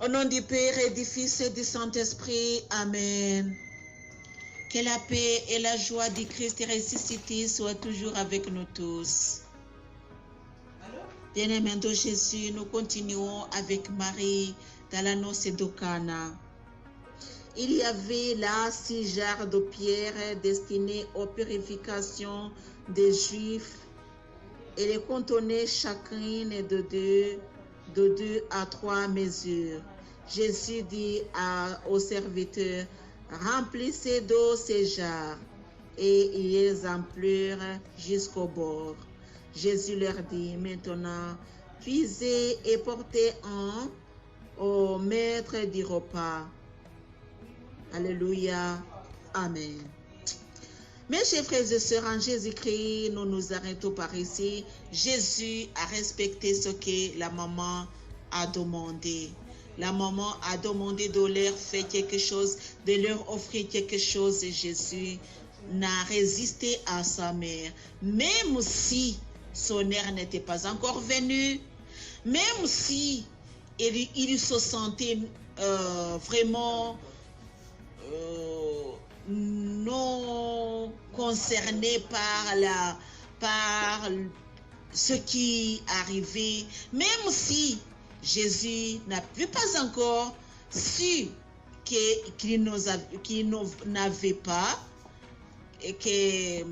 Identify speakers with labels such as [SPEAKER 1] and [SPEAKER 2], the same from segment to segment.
[SPEAKER 1] Au nom du Père et du Fils et du Saint-Esprit. Amen. Que la paix et la joie du Christ ressuscité soient toujours avec nous tous. Bien-aimé de Jésus, nous continuons avec Marie dans la noce de Cana. Il y avait là 6 jarres de pierre destinées aux purifications des Juifs et les contenaient chacune de 2 à 3 mesures. Jésus dit aux serviteurs, remplissez d'eau ces jarres, et ils les emplirent jusqu'au bord. Jésus leur dit, maintenant, puisez et portez au maître du repas. Alléluia. Amen. Mes chers frères et sœurs, en Jésus-Christ, nous nous arrêtons par ici. Jésus a respecté ce que la maman a demandé. La maman a demandé de leur faire quelque chose, de leur offrir quelque chose. Et Jésus n'a résisté à sa mère. Même si son heure n'était pas encore venue, même si il se sentait vraiment non concerné par ce qui arrivait, même si Jésus n'avait pas encore su qu'il n'avait pas et qu'il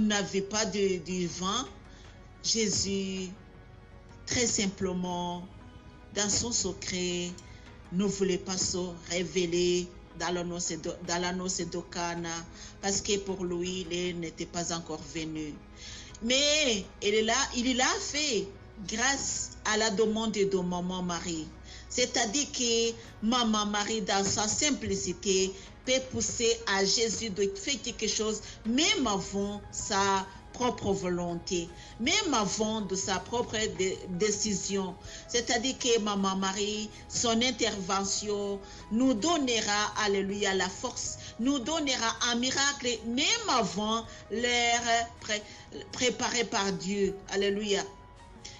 [SPEAKER 1] n'avait pas de vent. Jésus, très simplement, dans son secret, ne voulait pas se révéler dans la noce de Cana, parce que pour lui, il n'était pas encore venu. Mais il l'a fait grâce à la demande de maman Marie. C'est-à-dire que maman Marie, dans sa simplicité, peut pousser à Jésus de faire quelque chose, même avant sa propre volonté, même avant de sa propre décision. C'est-à-dire que maman Marie, son intervention nous donnera, alléluia, la force, nous donnera un miracle, même avant l'heure préparée par Dieu, alléluia,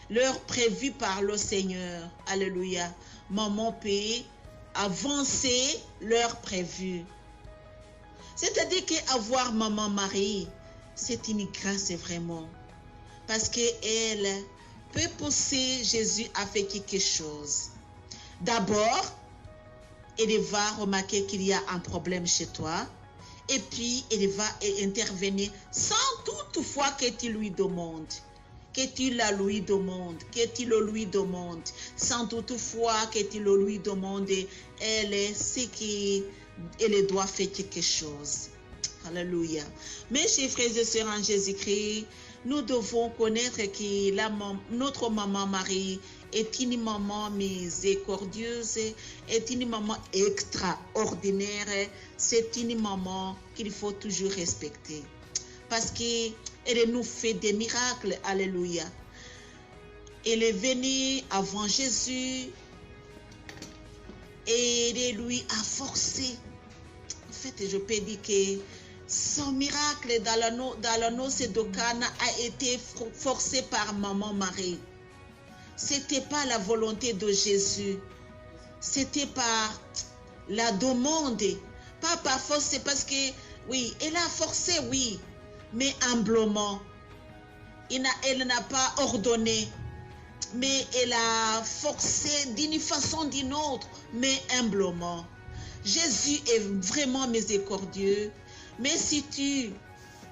[SPEAKER 1] l'heure prévue par le Seigneur, alléluia. Maman peut avancer l'heure prévue. C'est-à-dire qu'avoir maman Marie, c'est une grâce vraiment, parce qu'elle peut pousser Jésus à faire quelque chose. D'abord, elle va remarquer qu'il y a un problème chez toi, et puis elle va intervenir sans toutefois que tu lui demandes, que tu la lui demandes, que tu le lui demandes, sans toutefois que tu le lui demandes, elle sait qu'elle doit faire quelque chose. Alléluia. Mes chers frères et sœurs en Jésus-Christ, nous devons connaître que notre maman Marie est une maman miséricordieuse, est une maman extraordinaire. C'est une maman qu'il faut toujours respecter, parce qu'elle nous fait des miracles. Alléluia. Elle est venue avant Jésus et elle lui a forcé. En fait, je peux dire que son miracle dans la noce de Cana a été forcé par maman Marie. C'était pas la volonté de Jésus. C'était par la demande. Pas par force, c'est parce que, oui, elle a forcé, oui, mais humblement. Elle n'a pas ordonné, mais elle a forcé d'une façon ou d'une autre, mais humblement. Jésus est vraiment miséricordieux, mais si tu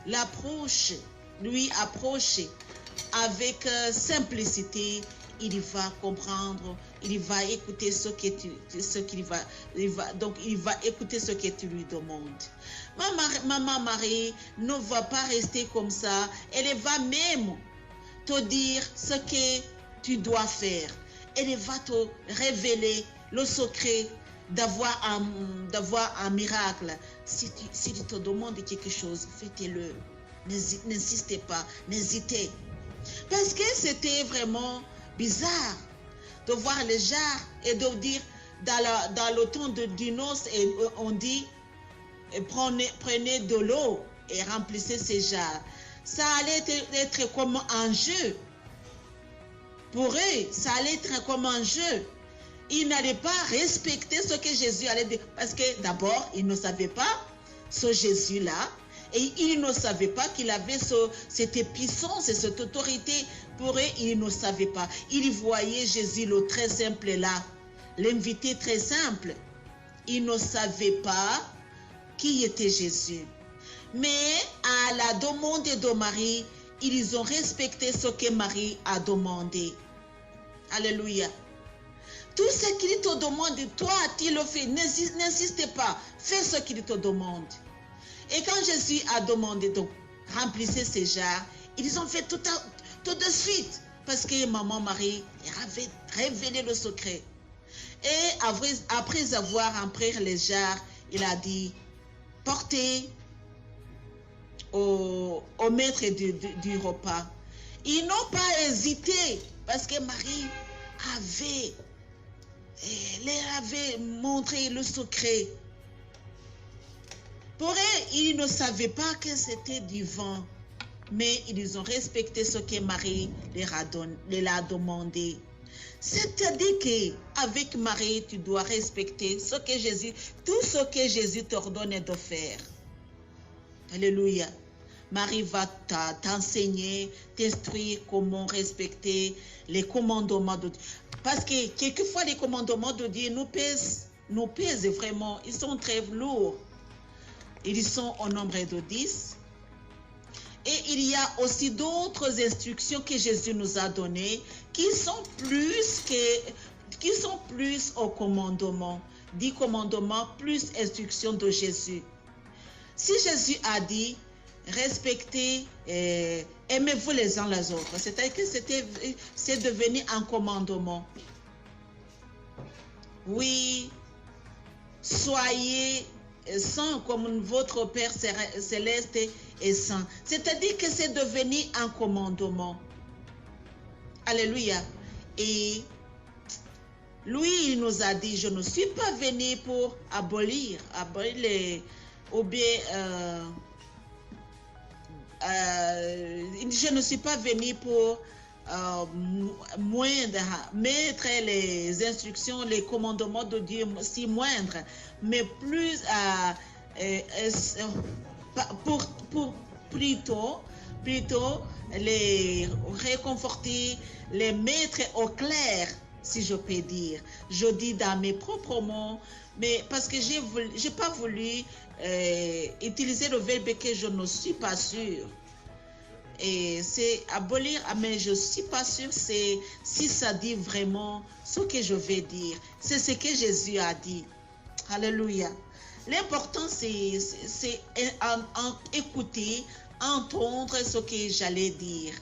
[SPEAKER 1] l'approches, lui approches avec simplicité, il va comprendre, il va écouter donc il va écouter ce que tu lui demandes. Maman Marie ne va pas rester comme ça, elle va même te dire ce que tu dois faire. Elle va te révéler le secret d'avoir un miracle. Si tu te demandes quelque chose, faites-le. N'insistez pas, n'hésitez. Parce que c'était vraiment bizarre de voir les jarres et de dire dans le temps du noce, on dit prenez de l'eau et remplissez ces jarres. Ça allait être comme un jeu. Pour eux, ça allait être comme un jeu. il n'allait pas respecter ce que Jésus allait dire. Parce que d'abord, il ne savait pas ce Jésus-là. Et il ne savait pas qu'il avait cette puissance et cette autorité. Pour eux, il ne savait pas. Il voyait Jésus, le très simple là, l'invité très simple. Il ne savait pas qui était Jésus. Mais à la demande de Marie, ils ont respecté ce que Marie a demandé. Alléluia. Tout ce qu'il te demande, toi, tu le fais. N'insiste pas. Fais ce qu'il te demande. Et quand Jésus a demandé, donc, remplissez ces jarres, ils ont fait tout de suite. Parce que maman Marie avait révélé le secret. Et après avoir rempli les jarres, il a dit, portez au maître du repas. Ils n'ont pas hésité. Parce que Marie leur avait montré le secret. Pour eux, ils ne savaient pas que c'était du vin, mais ils ont respecté ce que Marie leur a demandé. C'est-à-dire qu'avec Marie, tu dois respecter tout ce que Jésus t'ordonne de faire. Alléluia. Marie va t'enseigner, t'instruire comment respecter les commandements de Dieu. Parce que quelquefois, les commandements de Dieu nous pèsent vraiment. Ils sont très lourds. Ils sont au nombre de 10. Et il y a aussi d'autres instructions que Jésus nous a données qui sont plus au commandement. 10 commandements plus instructions de Jésus. Si Jésus a dit respectez, aimez-vous les uns les autres, c'est-à-dire que c'est devenu un commandement. Oui, soyez saint comme votre Père céleste est saint. C'est-à-dire que c'est devenu un commandement. Alléluia. Et lui, il nous a dit, je ne suis pas venu pour abolir les... ou bien... je ne suis pas venu pour mettre les instructions, les commandements de Dieu si moindres, mais plus plutôt les réconforter, les mettre au clair, si je peux dire. Je dis dans mes propres mots, mais parce que j'ai pas voulu utiliser le verbe que je ne suis pas sûre. Et c'est abolir, mais je ne suis pas sûre si ça dit vraiment ce que je vais dire. C'est ce que Jésus a dit. Alléluia. L'important, c'est écouter, entendre ce que j'allais dire.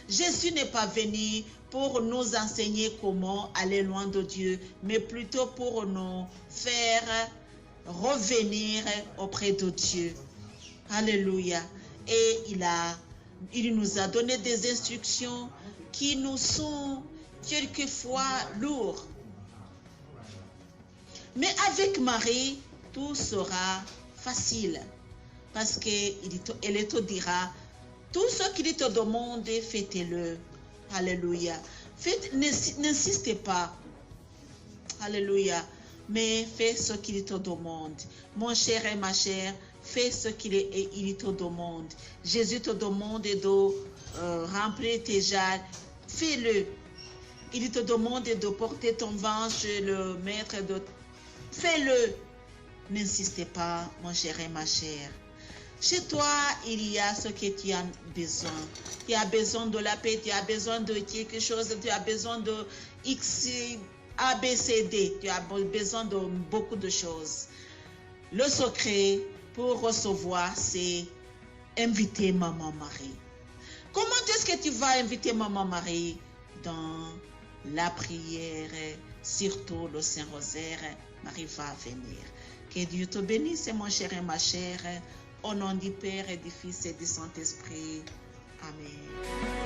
[SPEAKER 1] Jésus n'est pas venu pour nous enseigner comment aller loin de Dieu, mais plutôt pour nous faire revenir auprès de Dieu. Alléluia. Et il nous a donné des instructions qui nous sont quelquefois lourdes. Mais avec Marie, tout sera facile. Parce qu'elle te dira, tout ce qu'il te demande, faites-le. Alléluia. N'insistez pas. Alléluia. Mais fais ce qu'il te demande. Mon cher et ma chère, fais ce qu'il te demande. Jésus te demande de remplir tes jarres. Fais-le. Il te demande de porter ton vin chez le maître. Fais-le. N'insistez pas, mon cher et ma chère. Chez toi, il y a ce que tu as besoin. Tu as besoin de la paix, tu as besoin de quelque chose, tu as besoin de X, A, B, C, D. Tu as besoin de beaucoup de choses. Le secret pour recevoir, c'est inviter Maman Marie. Comment est-ce que tu vas inviter Maman Marie? Dans la prière, surtout le Saint-Rosaire, Marie va venir. Que Dieu te bénisse, mon cher et ma chère. Au nom du Père et du Fils et du Saint-Esprit. Amen.